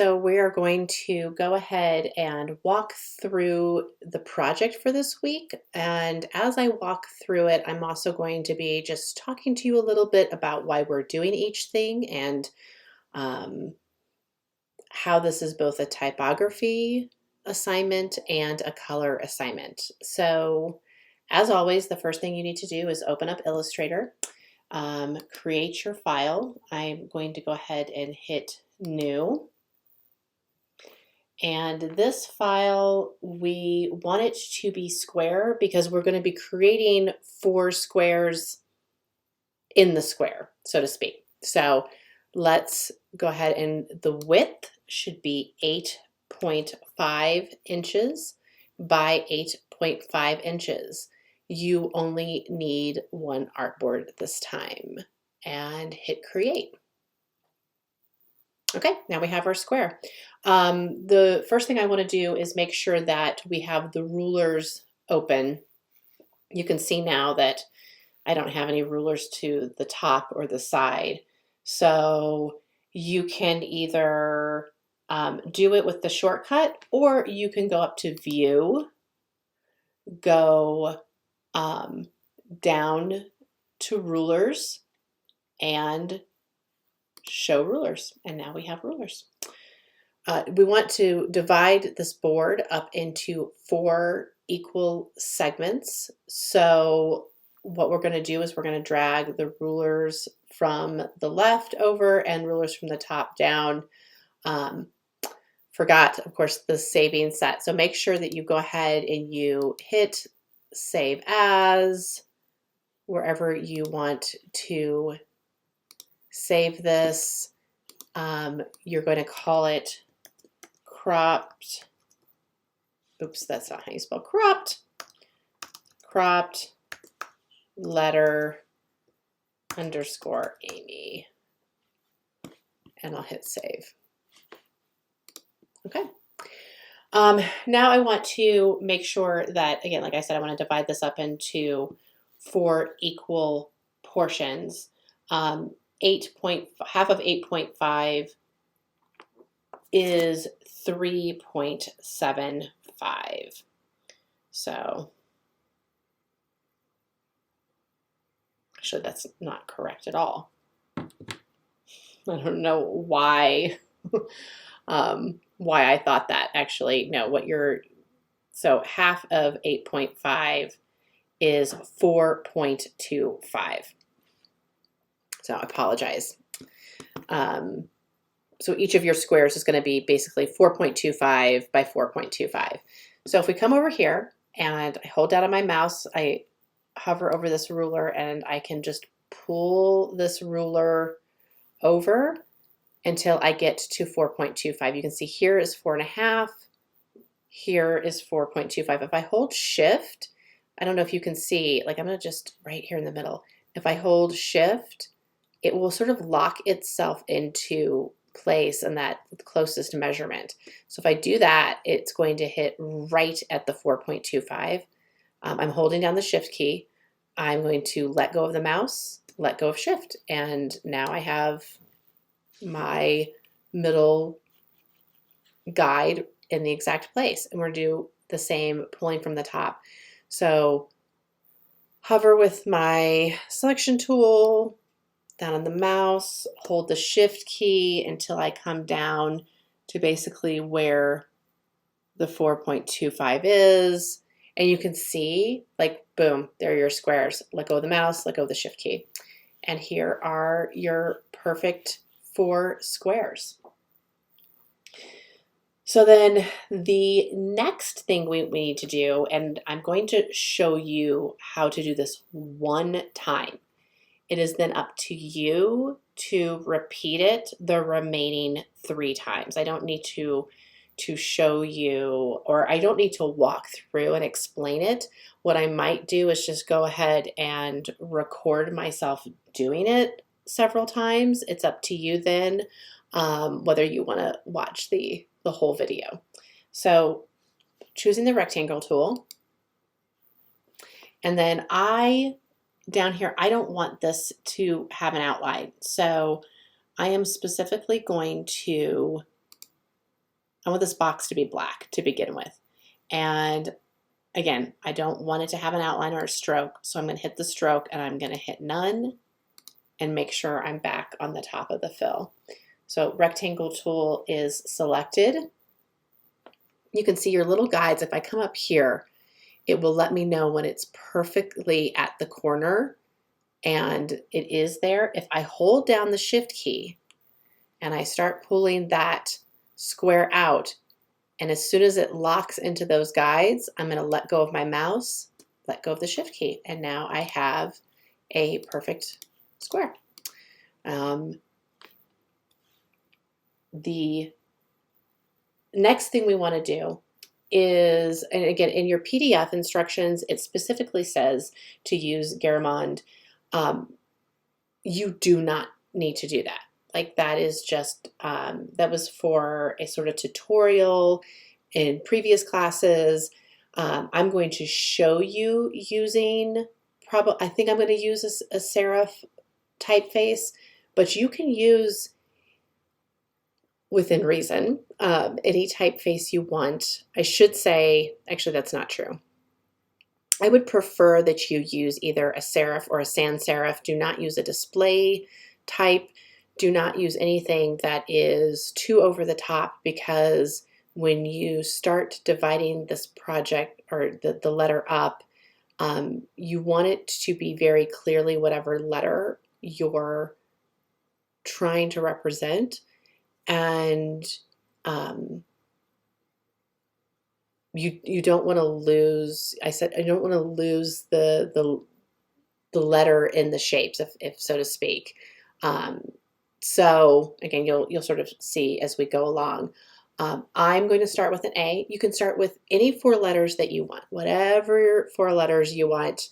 So we are going to go ahead and walk through the project for this week. And as I walk through it, I'm also going to be just talking to you a little bit about why we're doing each thing and um, how this is both a typography assignment and a color assignment. So as always, the first thing you need to do is open up Illustrator, create your file. I'm going to go ahead and hit New. And this file, we want it to be square because we're going to be creating 4 squares in the square, so to speak. So let's go ahead, and the width should be 8.5 inches by 8.5 inches. You only need one artboard this time, and hit create. Okay, now we have our square. The first thing I want to do is make sure that we have the rulers open. You can see now that I don't have any rulers to the top or the side. So you can either do it with the shortcut, or you can go up to View, go down to Rulers, and Show Rulers. And now we have rulers. We want to divide this board up into 4 equal segments. So what we're going to do is we're going to drag the rulers from the left over and rulers from the top down. Forgot, of course, the saving set. So make sure that you go ahead and you hit Save As wherever you want to save this. You're going to call it cropped. Oops, that's not how you spell cropped. Cropped letter underscore Amy. And I'll hit save. Okay. Now I want to make sure that, again, like I said, I want to divide this up into 4 equal portions. Half of 8.5 is 3.75. So actually that's not correct at all. I don't know why why I thought that. Actually, no, so half of 8.5 is 4.25. So I apologize. So each of your squares is going to be basically 4.25 by 4.25. So if we come over here and I hold down on my mouse, I hover over this ruler, and I can just pull this ruler over until I get to 4.25. You can see here is 4.5. Here is 4.25. If I hold Shift, I don't know if you can see, like I'm going to just right here in the middle. If I hold Shift, it will sort of lock itself into place in that closest measurement. So if I do that, it's going to hit right at the 4.25. I'm holding down the Shift key. I'm going to let go of the mouse, let go of Shift, and now I have my middle guide in the exact place. And we're going to do the same pulling from the top. So hover with my selection tool down on the mouse, hold the Shift key until I come down to basically where the 4.25 is. And you can see, like, boom, there are your squares. Let go of the mouse, let go of the Shift key. And here are your perfect 4 squares. So then the next thing we need to do, and I'm going to show you how to do this one time. It is then up to you to repeat it the remaining 3 times. I don't need to show you, or I don't need to walk through and explain it. What I might do is just go ahead and record myself doing it several times. It's up to you then whether you want to watch the whole video. So choosing the rectangle tool, and then down here, I don't want this to have an outline. So I am specifically going to I want this box to be black to begin with. And again, I don't want it to have an outline or a stroke, so I'm going to hit the stroke and I'm going to hit none and make sure I'm back on the top of the fill. So rectangle tool is selected. You can see your little guides. If I come up here, it will let me know when it's perfectly at the corner, and it is there. If I hold down the shift key and I start pulling that square out, and as soon as it locks into those guides, I'm going to let go of my mouse, let go of the shift key, and now I have a perfect square. The next thing we want to do is, and again, in your PDF instructions, it specifically says to use Garamond. You do not need to do that. Like that is just, that was for a sort of tutorial in previous classes. I'm going to show you using, I think I'm going to use a serif typeface, but you can use, within reason, any typeface you want. I should say, actually that's not true. I would prefer that you use either a serif or a sans serif. Do not use a display type. Do not use anything that is too over the top, because when you start dividing this project or the letter up, you want it to be very clearly whatever letter you're trying to represent. And you don't want to lose, I don't want to lose the letter in the shapes, if so to speak. So again, you'll sort of see as we go along. I'm going to start with an A. You can start with any 4 letters that you want. Whatever 4 letters you want,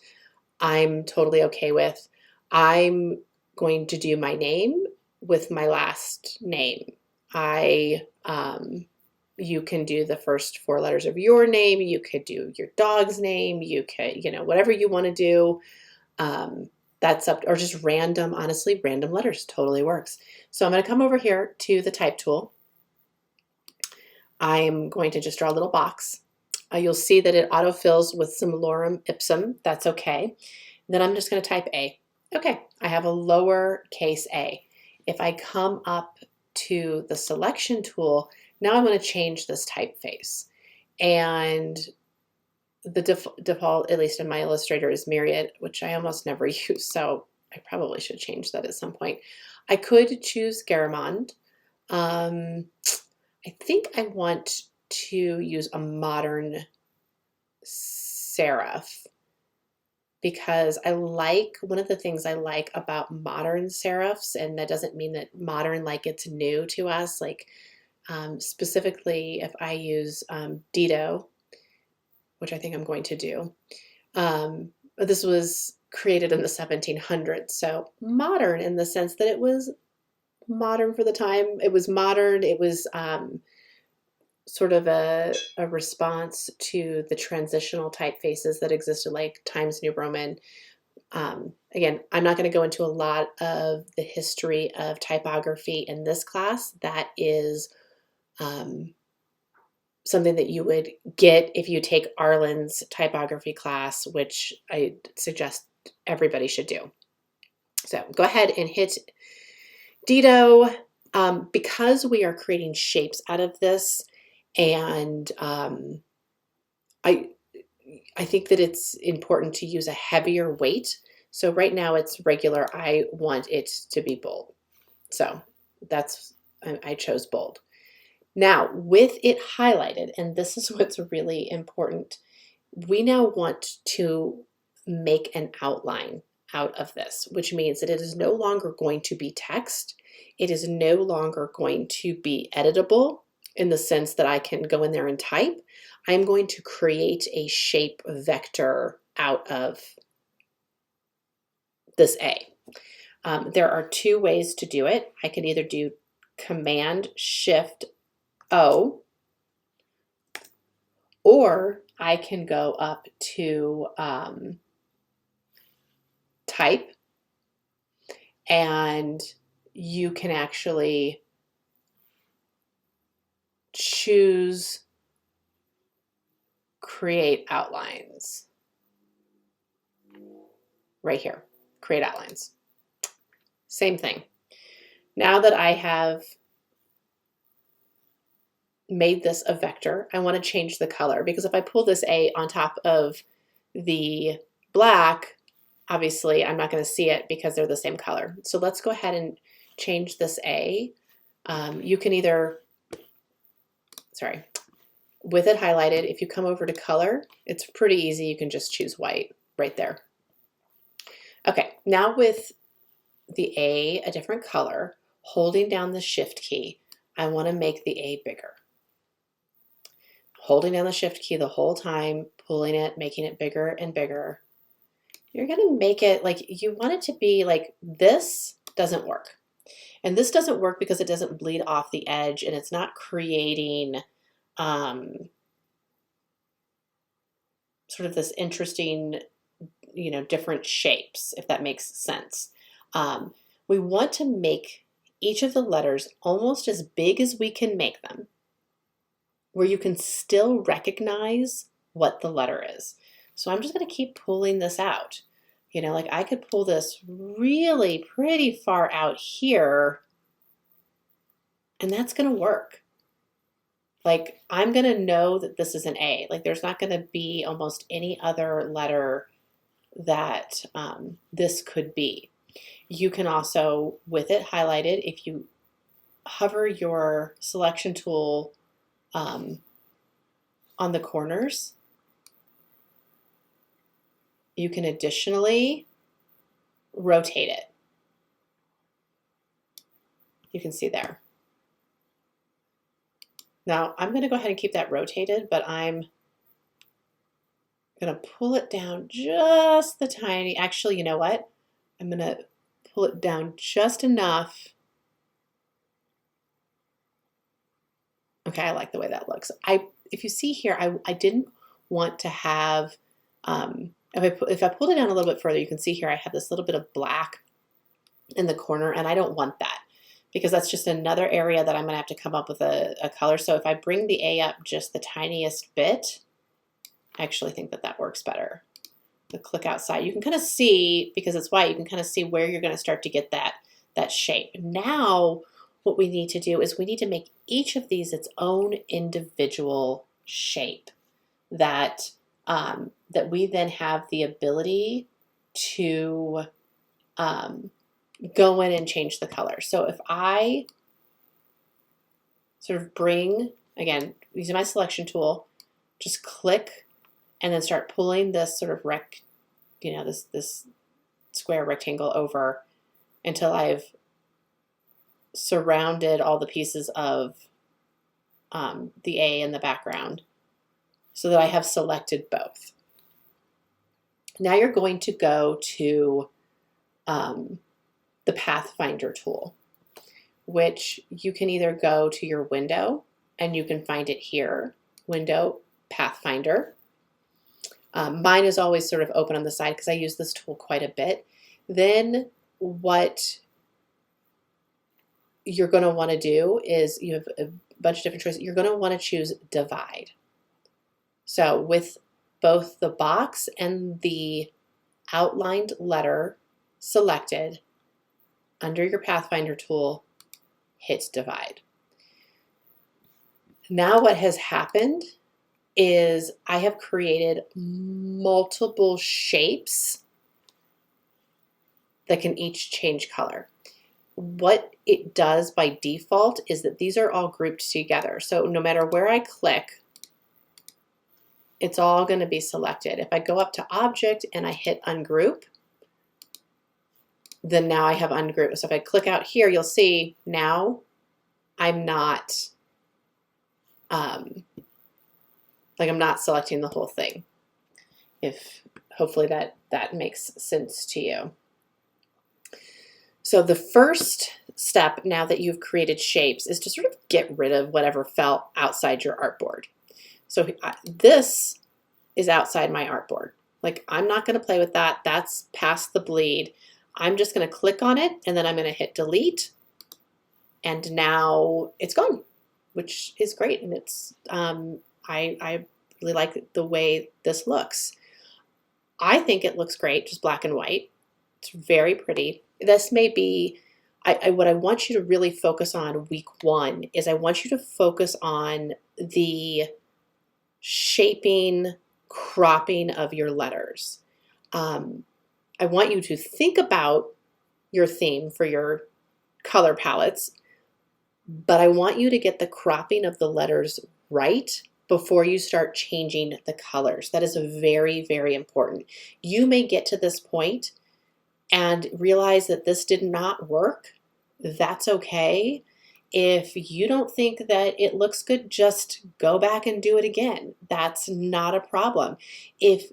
I'm totally okay with. I'm going to do my name with my last name. You can do the first 4 letters of your name. You could do your dog's name. You could, whatever you want to do. That's up, or just random, honestly, random letters totally works. So I'm going to come over here to the type tool. I'm going to just draw a little box. You'll see that it autofills with some lorem ipsum. That's okay. Then I'm just going to type A. Okay, I have a lowercase a. If I come up to the selection tool, now I'm going to change this typeface. And the default, at least in my Illustrator, is Myriad, which I almost never use, so I probably should change that at some point. I could choose Garamond. I think I want to use a modern serif, because one of the things I like about modern serifs, and that doesn't mean that modern like it's new to us, like specifically if I use Dido, which I think I'm going to do. This was created in the 1700s, so modern in the sense that it was modern for the time. It was modern. It was sort of a response to the transitional typefaces that existed, like Times New Roman. Again, I'm not going to go into a lot of the history of typography in this class. That is something that you would get if you take Arlen's typography class, which I suggest everybody should do. So go ahead and hit Dido. Because we are creating shapes out of this, and I think that it's important to use a heavier weight. So right now it's regular. I want it to be bold. So I chose bold. Now, with it highlighted, and this is what's really important, we now want to make an outline out of this, which means that it is no longer going to be text. It is no longer going to be editable in the sense that I can go in there and type. I'm going to create a shape vector out of this A. There are 2 ways to do it. I could either do Command Shift O, or I can go up to type, and you can actually choose choose create outlines right here, create outlines. Same thing. Now that I have made this a vector, I want to change the color, because if I pull this A on top of the black, obviously I'm not going to see it because they're the same color. So let's go ahead and change this A. You can either, sorry, with it highlighted, if you come over to color, it's pretty easy. You can just choose white right there. Okay, now with the A different color, holding down the shift key, I want to make the A bigger. Holding down the shift key the whole time, pulling it, making it bigger and bigger. You're going to make it like you want it to be like this doesn't work. And this doesn't work because it doesn't bleed off the edge and it's not creating sort of this interesting, different shapes, if that makes sense. We want to make each of the letters almost as big as we can make them, where you can still recognize what the letter is. So I'm just going to keep pulling this out. Like I could pull this really pretty far out here, and that's going to work. Like I'm going to know that this is an A. Like there's not going to be almost any other letter that this could be. You can also, with it highlighted, if you hover your selection tool on the corners, you can additionally rotate it. You can see there. Now I'm going to go ahead and keep that rotated, but I'm going to pull it down just the tiny, actually, you know what? I'm going to pull it down just enough. Okay, I like the way that looks. If you see here, I didn't want to have, if I pulled it down a little bit further, you can see here I have this little bit of black in the corner, and I don't want that because that's just another area that I'm going to have to come up with a color. So if I bring the A up just the tiniest bit, I actually think that works better. The click outside, you can kind of see, because it's white, you can kind of see where you're going to start to get that shape. Now, what we need to do is we need to make each of these its own individual shape that we then have the ability to go in and change the color. So if I sort of bring, again, using my selection tool, just click and then start pulling this sort of this square rectangle over until I've surrounded all the pieces of the A in the background so that I have selected both. Now you're going to go to the Pathfinder tool, which you can either go to your window and you can find it here, Window, Pathfinder. Mine is always sort of open on the side because I use this tool quite a bit. Then what you're going to want to do is you have a bunch of different choices. You're going to want to choose divide. So with both the box and the outlined letter selected, under your Pathfinder tool, hit divide. Now what has happened is I have created multiple shapes that can each change color. What it does by default is that these are all grouped together. So no matter where I click, it's all going to be selected. If I go up to Object and I hit Ungroup, then now I have ungrouped. So if I click out here, you'll see now I'm not I'm not selecting the whole thing. Hopefully that makes sense to you. So the first step, now that you've created shapes, is to sort of get rid of whatever fell outside your artboard. So this is outside my artboard. Like I'm not going to play with that. That's past the bleed. I'm just going to click on it and then I'm going to hit delete. And now it's gone. which is great. And it's, I really like the way this looks. I think it looks great, just black and white. It's very pretty. This may be, what I want you to really focus on week 1 is I want you to focus on the shaping, cropping of your letters. I want you to think about your theme for your color palettes, but I want you to get the cropping of the letters right before you start changing the colors. That is very, very important. You may get to this point and realize that this did not work. That's okay. If you don't think that it looks good, just go back and do it again. That's not a problem. If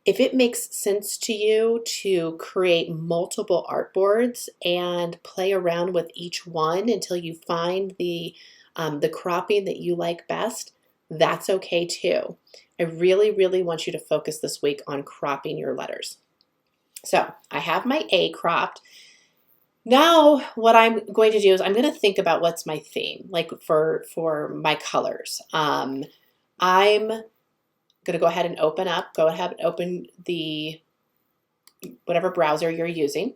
it makes sense to you to create multiple artboards and play around with each one until you find the cropping that you like best, that's okay too. I really, really want you to focus this week on cropping your letters. So I have my A cropped. Now what I'm going to do is I'm going to think about what's my theme, like for my colors. I'm going to go ahead and open the whatever browser you're using.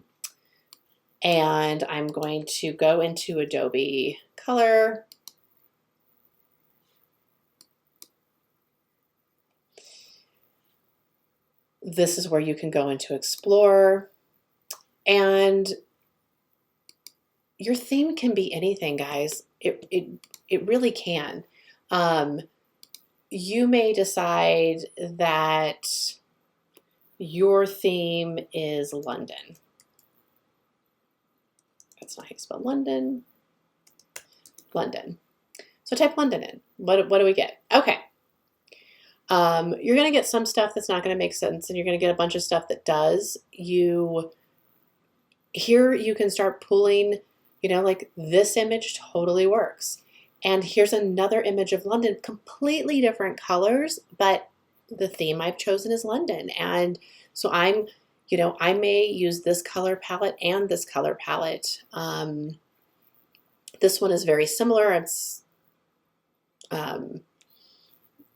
And I'm going to go into Adobe Color. This is where you can go into Explore. And your theme can be anything, guys. It really can. You may decide that your theme is London. That's not how you spell London. London. So type London in. What do we get? Okay. You're going to get some stuff that's not going to make sense, and you're going to get a bunch of stuff that does. Here you can start pulling, like this image totally works. And here's another image of London, completely different colors, but the theme I've chosen is London. And so I may use this color palette and this color palette. This one is very similar. It's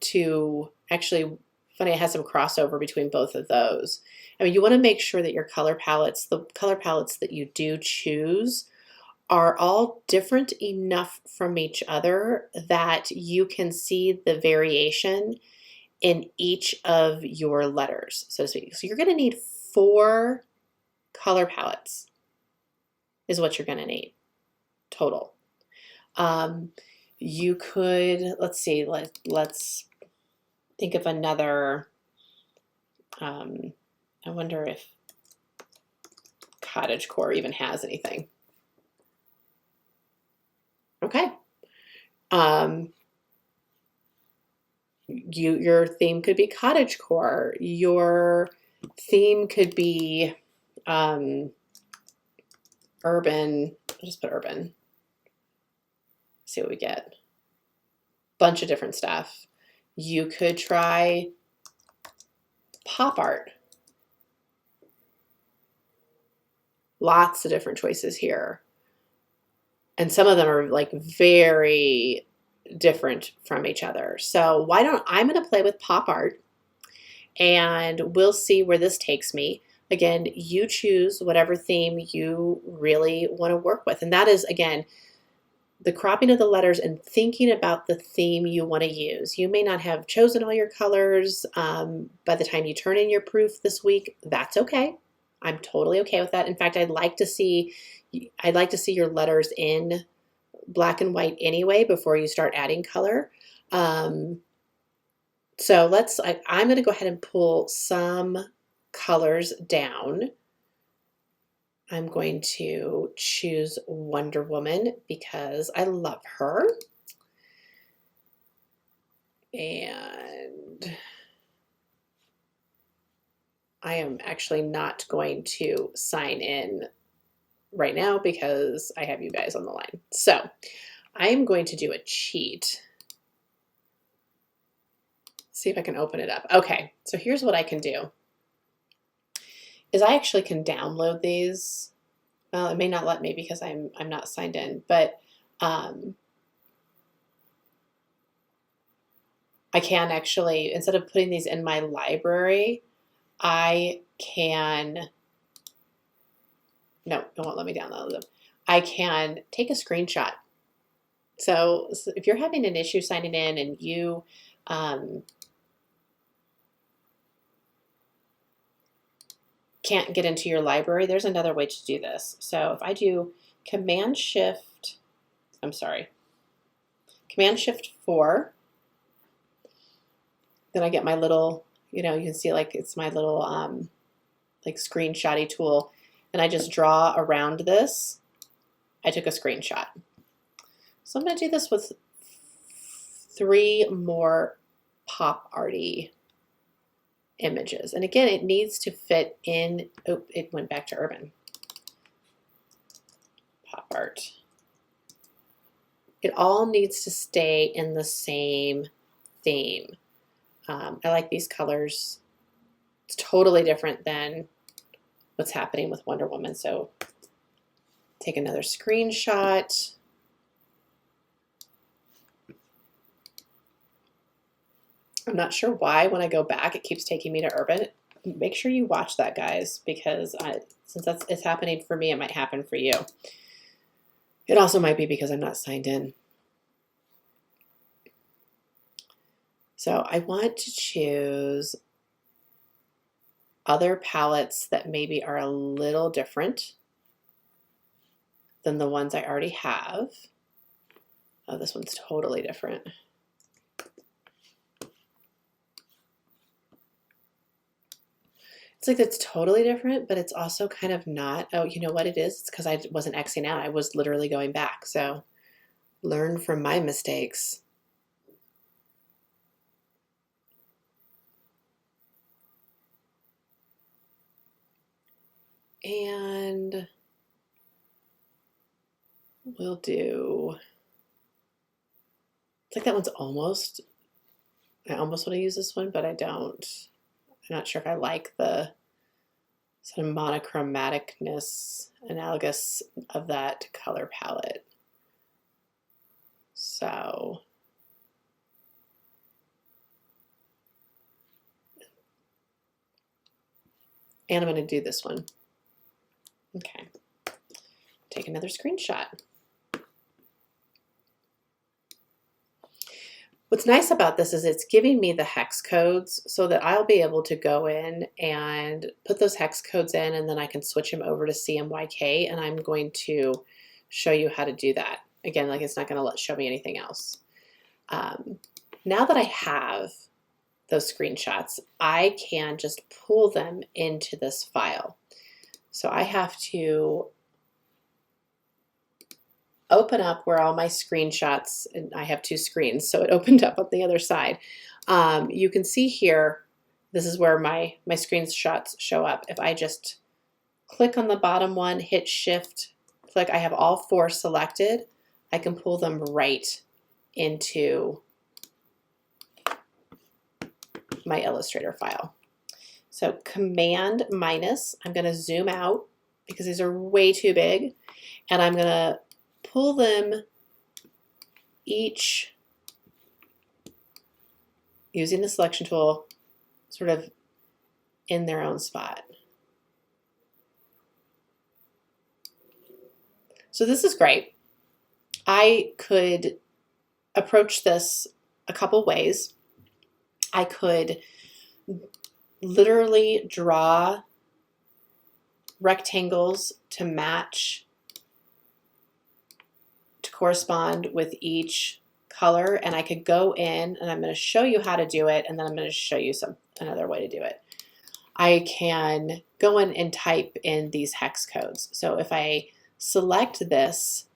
to actually funny, it has some crossover between both of those. I mean, you want to make sure that your color palettes, the color palettes that you do choose, are all different enough from each other that you can see the variation in each of your letters, so to speak. So you're going to need 4 color palettes is what you're going to need total. You could, let's see, let's think of another. I wonder if cottagecore even has anything. Okay. Your theme could be cottagecore. Your theme could be urban. I'll just put urban. See what we get. Bunch of different stuff. You could try pop art. Lots of different choices here. And some of them are like very different from each other. So I'm going to play with pop art and we'll see where this takes me. Again, you choose whatever theme you really want to work with. And that is, again, the cropping of the letters and thinking about the theme you want to use. You may not have chosen all your colors by the time you turn in your proof this week. That's okay. I'm totally okay with that. In fact, I'd like to see your letters in black and white anyway before you start adding color. So I'm going to go ahead and pull some colors down. I'm going to choose Wonder Woman because I love her. And I am actually not going to sign in right now because I have you guys on the line. So I'm going to do a cheat. See if I can open it up. Okay, so here's what I can do. Is I actually can download these. Well, it may not let me because I'm not signed in, but I can actually, instead of putting these in my library, I can, no, it won't let me download them. I can take a screenshot. So if you're having an issue signing in and you can't get into your library, there's another way to do this. So if I do Command Shift 4, then I get my little, you can see like it's my little like screenshotty tool, and I just draw around this. I took a screenshot. So I'm going to do this with 3 more pop arty images. And again, it needs to fit in, oh, it went back to urban. Pop art. It all needs to stay in the same theme. I like these colors. It's totally different than what's happening with Wonder Woman. So take another screenshot. I'm not sure why when I go back it keeps taking me to urban. Make sure you watch that, guys, because since it's happening for me, it might happen for you. It also might be because I'm not signed in. So I want to choose other palettes that maybe are a little different than the ones I already have. Oh, this one's totally different. It's like it's totally different, but it's also kind of not. Oh, you know what it is? It's because I wasn't Xing out. I was literally going back. So learn from my mistakes. And we'll do, it's like that one's almost, I almost want to use this one, but I don't. I'm not sure if I like the sort of monochromaticness analogous of that color palette. So and I'm going to do this one. Okay. Take another screenshot. What's nice about this is it's giving me the hex codes so that I'll be able to go in and put those hex codes in, and then I can switch them over to CMYK, and I'm going to show you how to do that. Again, like it's not going to show me anything else. Now that I have those screenshots, I can just pull them into this file. So I have to open up where all my screenshots, and I have 2 screens, so it opened up on the other side. You can see here, this is where my screenshots show up. If I just click on the bottom one, hit Shift, click, I have all 4 selected, I can pull them right into my Illustrator file. So Command minus, I'm going to zoom out because these are way too big, and I'm going to pull them each using the selection tool sort of in their own spot. So this is great. I could approach this a couple ways. I could literally draw rectangles to match, to correspond with each color, and I could go in, and I'm going to show you how to do it, and then I'm going to show you another way to do it. I can go in and type in these hex codes. So if I select this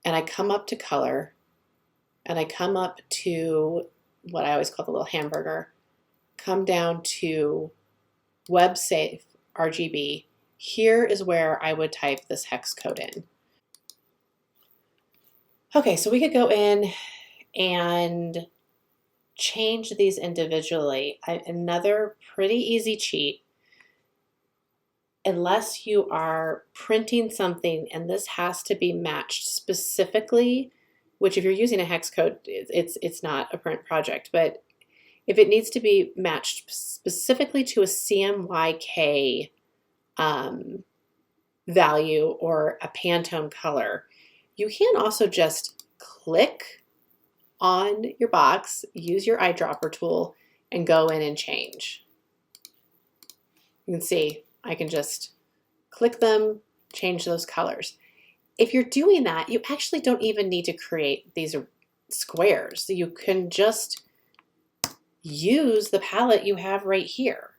and I come up to color and I come up to what I always call the little hamburger, come down to web safe RGB, here is where I would type this hex code in. Okay, so we could go in and change these individually. Another pretty easy cheat, unless you are printing something and this has to be matched specifically which if you're using a hex code, it's not a print project, but if it needs to be matched specifically to a CMYK value or a Pantone color, you can also just click on your box, use your eyedropper tool, and go in and change. You can see I can just click them, change those colors. If you're doing that, you actually don't even need to create these squares. You can just use the palette you have right here.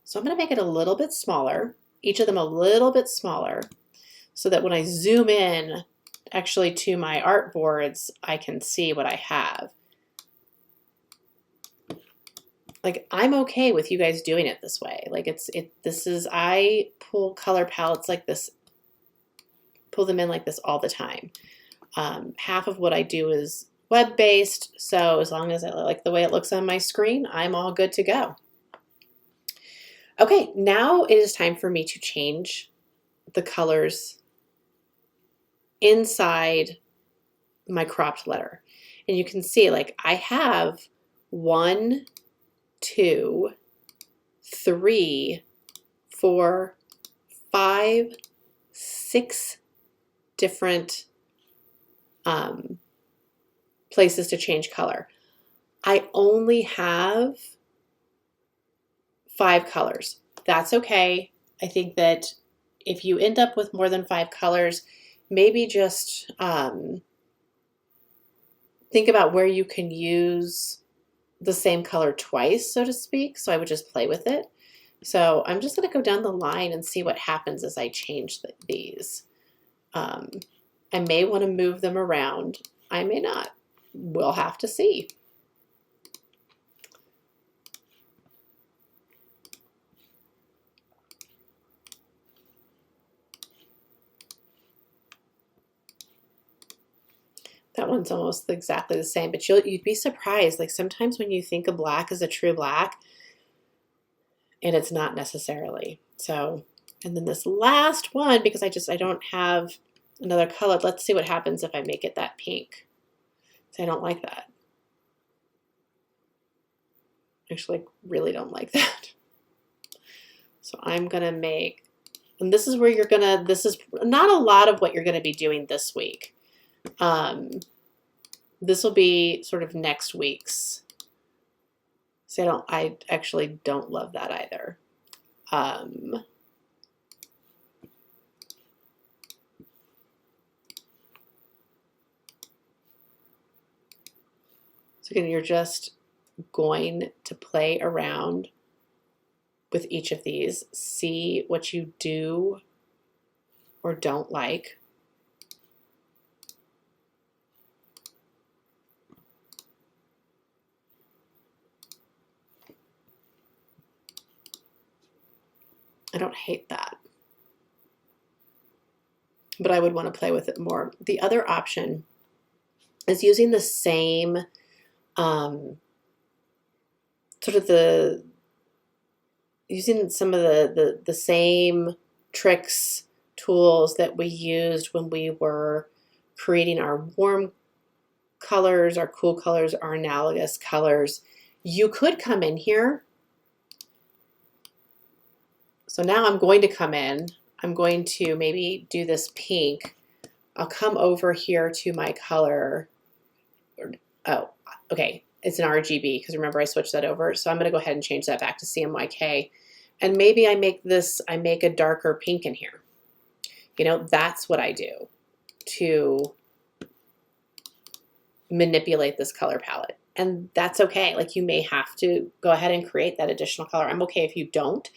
So I'm going to make it a little bit smaller, each of them a little bit smaller, so that when I zoom in actually to my artboards, I can see what I have. Like, I'm okay with you guys doing it this way. Like, I pull color palettes like this, pull them in like this all the time. Half of what I do is web-based, so as long as I like the way it looks on my screen, I'm all good to go. Okay, now it is time for me to change the colors inside my cropped letter. And you can see, like, I have 1, 2, 3, 4, 5, 6 different places to change color. I only have 5 colors. That's okay. I think that if you end up with more than 5 colors, maybe just think about where you can use the same color twice, so to speak. So I would just play with it. So I'm just going to go down the line and see what happens as I change these. I may want to move them around. I may not. We'll have to see. That one's almost exactly the same, but you'd be surprised. Like, sometimes when you think of black as a true black, and it's not necessarily. So, and then this last one, because I don't have another color. Let's see what happens if I make it that pink. So I don't like that. Actually, I really don't like that. So I'm gonna make, and this is where this is not a lot of what you're gonna be doing this week. This will be sort of next week's. So I actually don't love that either. So again, you're just going to play around with each of these, see what you do or don't like. I don't hate that, but I would want to play with it more. The other option is using the same sort of using some of the same tricks, tools that we used when we were creating our warm colors, our cool colors, our analogous colors. You could come in here. So now I'm going to come in. I'm going to maybe do this pink. I'll come over here to my color. Oh, okay. It's an RGB because remember I switched that over. So I'm going to go ahead and change that back to CMYK. And maybe I make a darker pink in here. You know, that's what I do to manipulate this color palette. And that's okay. Like, you may have to go ahead and create that additional color. I'm okay if you don't,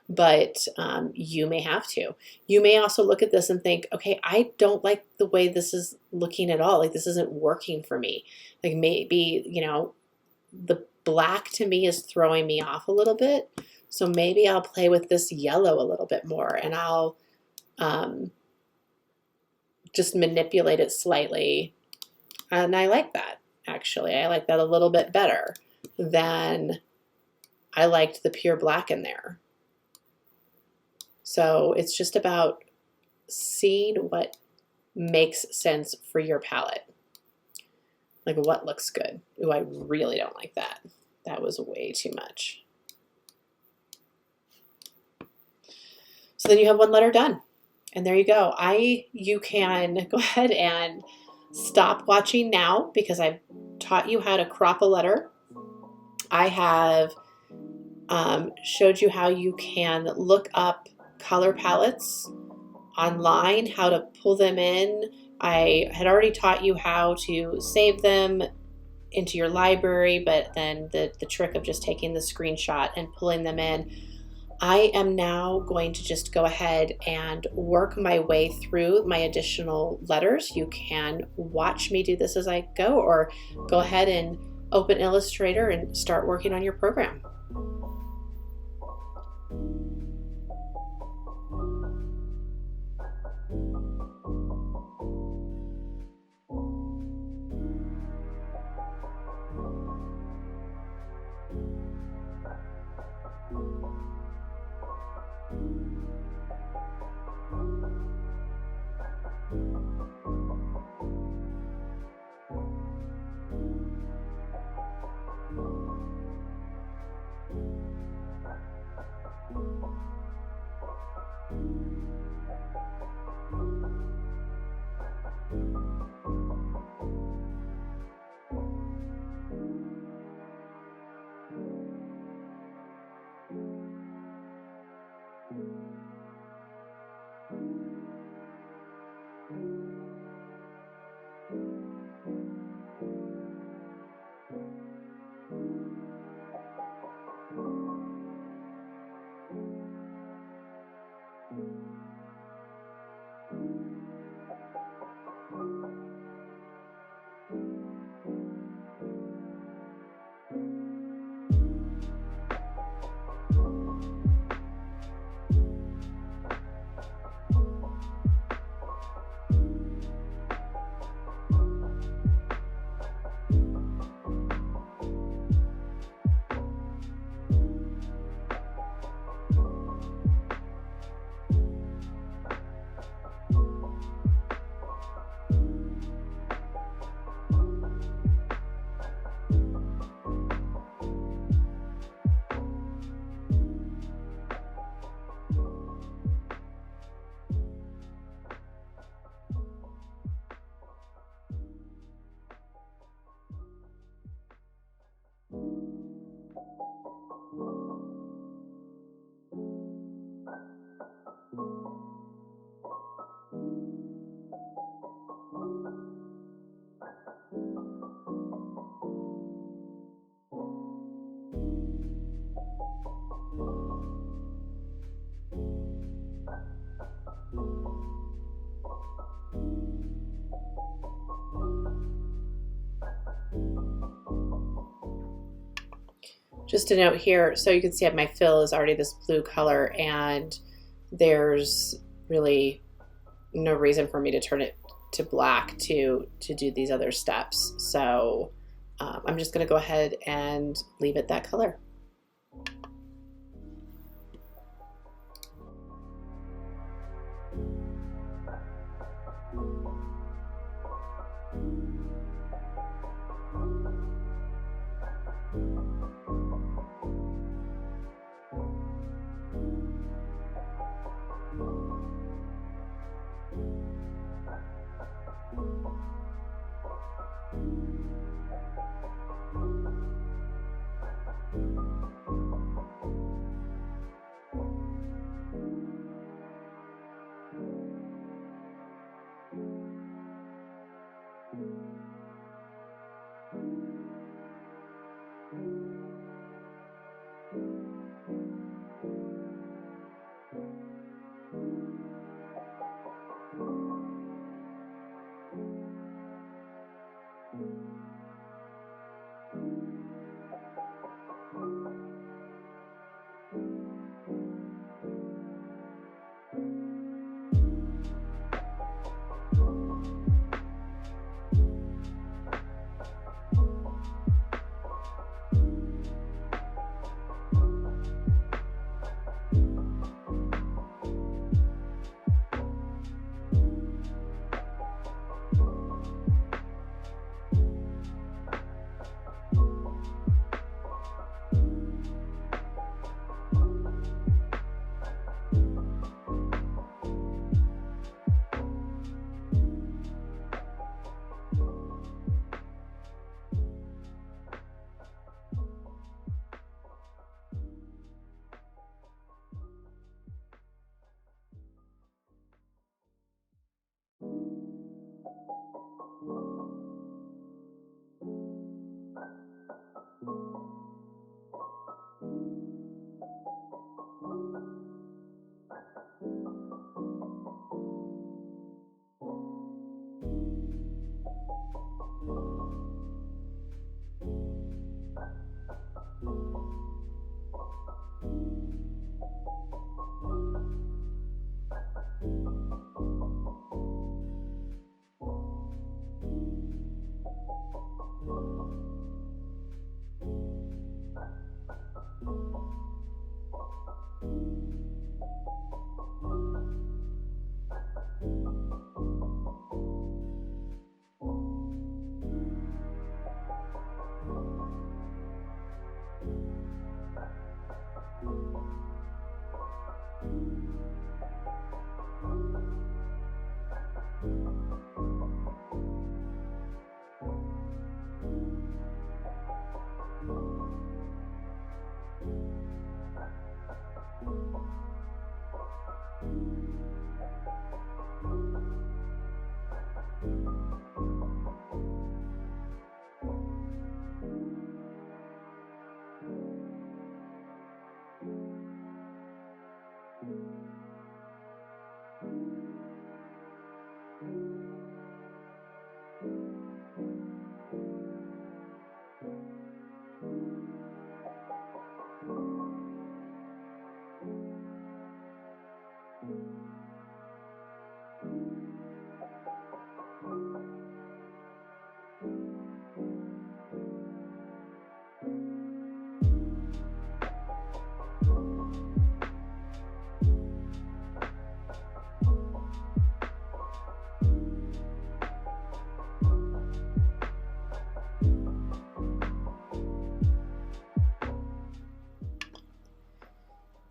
but you may have to. You may also look at this and think, okay, I don't like the way this is looking at all. Like, this isn't working for me. Like, maybe, you know, the black to me is throwing me off a little bit. So maybe I'll play with this yellow a little bit more, and I'll just manipulate it slightly. And I like that, actually. I like that a little bit better than I liked the pure black in there. So it's just about seeing what makes sense for your palette. Like, what looks good? Ooh, I really don't like that. That was way too much. So then you have one letter done. And there you go. You can go ahead and stop watching now because I've taught you how to crop a letter. I have showed you how you can look up color palettes online, how to pull them in. I had already taught you how to save them into your library, but then the trick of just taking the screenshot and pulling them in. I am now going to just go ahead and work my way through my additional letters. You can watch me do this as I go, or go ahead and open Illustrator and start working on your program. Just a note here, so you can see my fill is already this blue color, and there's really no reason for me to turn it to black to do these other steps. So I'm just going to go ahead and leave it that color.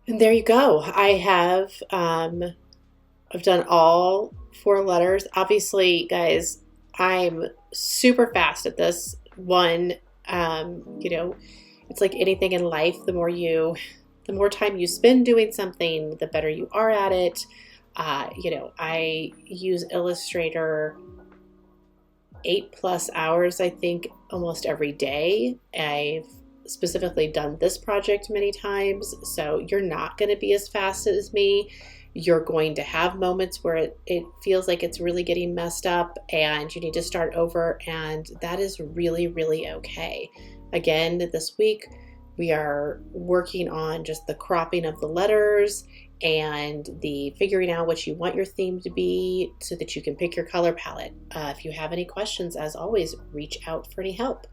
And there you go. I've done all 4 letters. Obviously, guys, I'm super fast at this one. You know, it's like anything in life, the more time you spend doing something, the better you are at it. I use Illustrator 8+ hours, I think, almost every day. I've specifically done this project many times, so you're not going to be as fast as me. You're going to have moments where it feels like it's really getting messed up and you need to start over, and that is really, really okay. Again, this week we are working on just the cropping of the letters and the figuring out what you want your theme to be so that you can pick your color palette. If you have any questions, as always, reach out for any help.